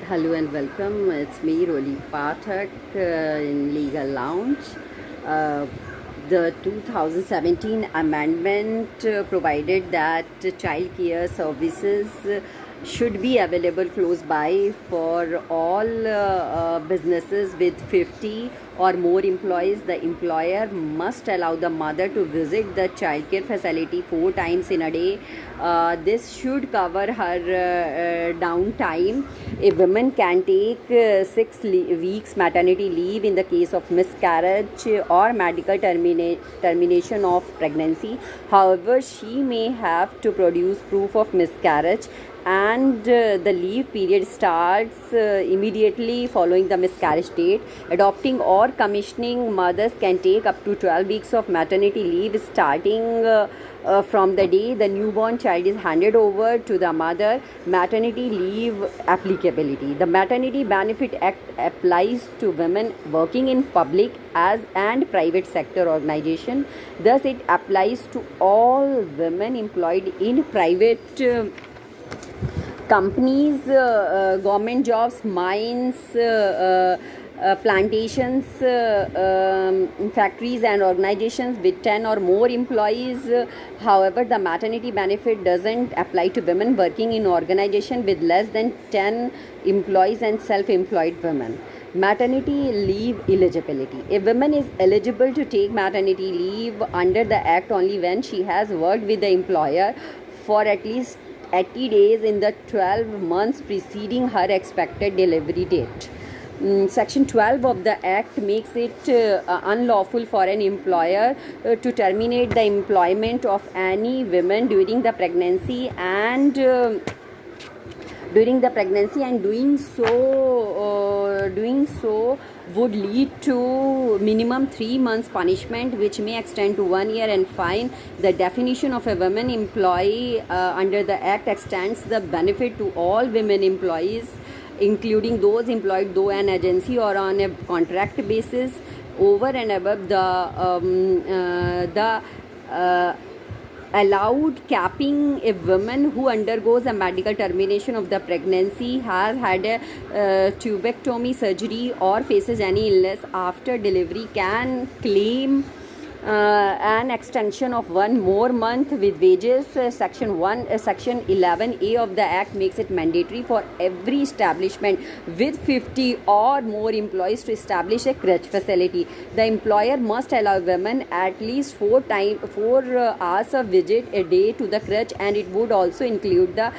Hello and welcome. It's me, Roli Pathak, in Legal Lounge. Uh, the 2017 amendment provided that child care services should be available close by for all businesses with 50 or more employees. The employer must allow the mother to visit the child care facility 4 times in a day. This should cover her downtime. A woman can take 6 weeks maternity leave in the case of miscarriage or medical termination of pregnancy. However, she may have to produce proof of miscarriage, and the leave period starts immediately following the miscarriage date. Adopting or commissioning mothers can take up to 12 weeks of maternity leave starting from the day the newborn child is handed over to the mother. Maternity leave applicability. The Maternity Benefit Act applies to women working in public and private sector organization. Thus, it applies to all women employed in private companies, government jobs, mines, plantations, factories and organizations with 10 or more employees. However, the maternity benefit doesn't apply to women working in organization with less than 10 employees and self-employed women. Maternity leave eligibility. A woman is eligible to take maternity leave under the Act only when she has worked with the employer for at least 80 days in the 12 months preceding her expected delivery date. Section 12 of the Act makes it unlawful for an employer to terminate the employment of any women during the pregnancy and doing so would lead to minimum 3 months punishment, which may extend to 1 year, and fine. The definition of a woman employee under the Act extends the benefit to all women employees, including those employed through an agency or on a contract basis. Over and above the allowed capping, a woman who undergoes a medical termination of the pregnancy, has had a tubectomy surgery, or faces any illness after delivery can claim an extension of 1 more month with wages. Section 11A of the Act makes it mandatory for every establishment with 50 or more employees to establish a crèche facility. The employer must allow women at least 4 hours of visit a day to the crèche, and it would also include the